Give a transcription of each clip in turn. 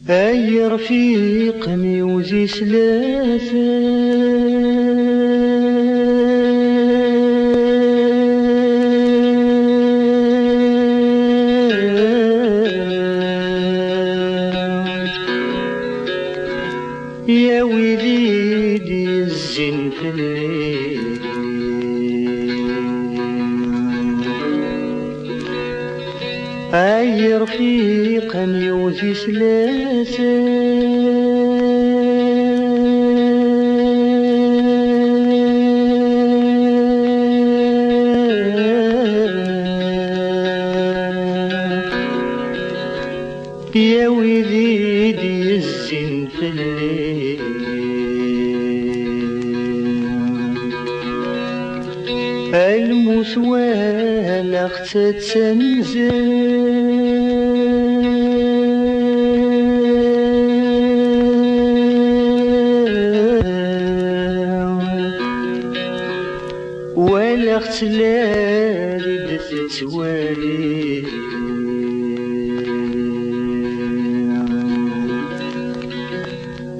أي رفيق ميوزي ثلاثة يا ويلي الزين في الليل أي رفيق يوزي ثلاثة يا ويلي الزين في الليل الموس ولا اختت سنزل ولا اختلالي دثت والي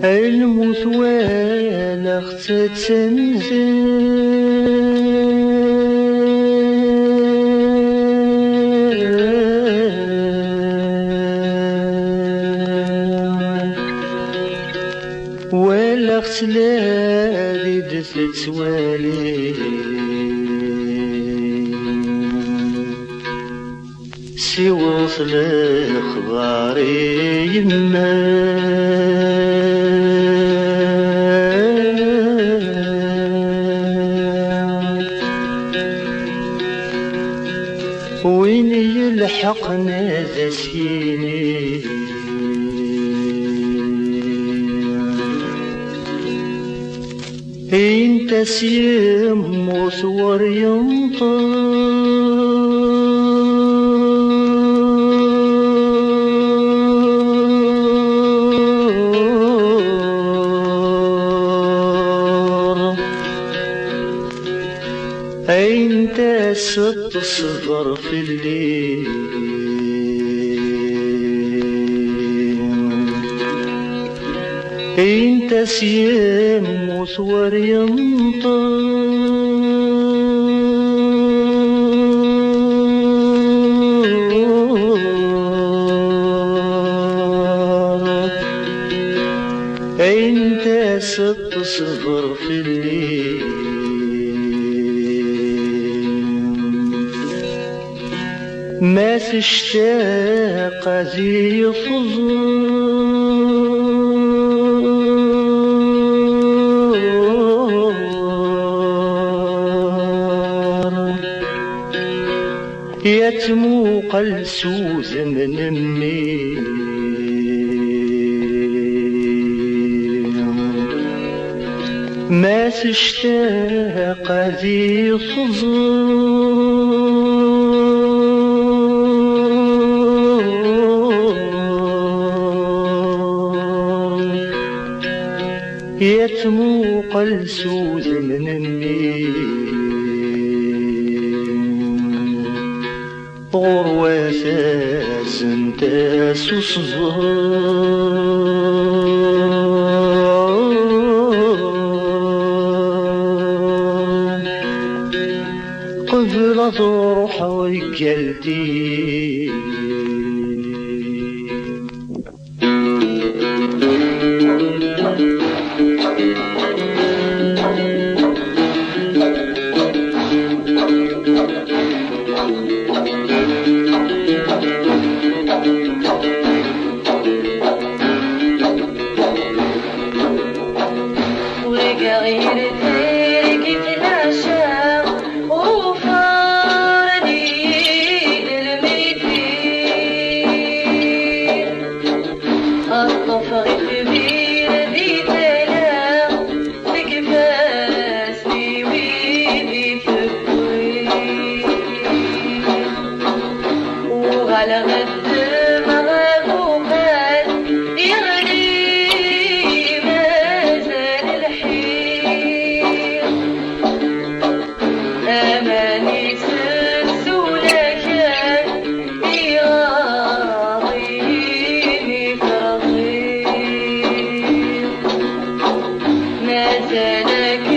الموت ولا اختت تنزل ولا اختلالي دثت والي سيوص لخباري يما وين يلحقنا ذا سيني انت سيم وصور ينطر انت ست صفر في الليل انت سيم وصور ينطر انت ست صفر في الليل ما تشتاق ذي فضار يتمو قلسوز من امي ما تشتاق ذي يتمو قلسوز من امي غروة انت صصغر قبل تروح وقلتي الطفل كبير دي تلا تكفى بالك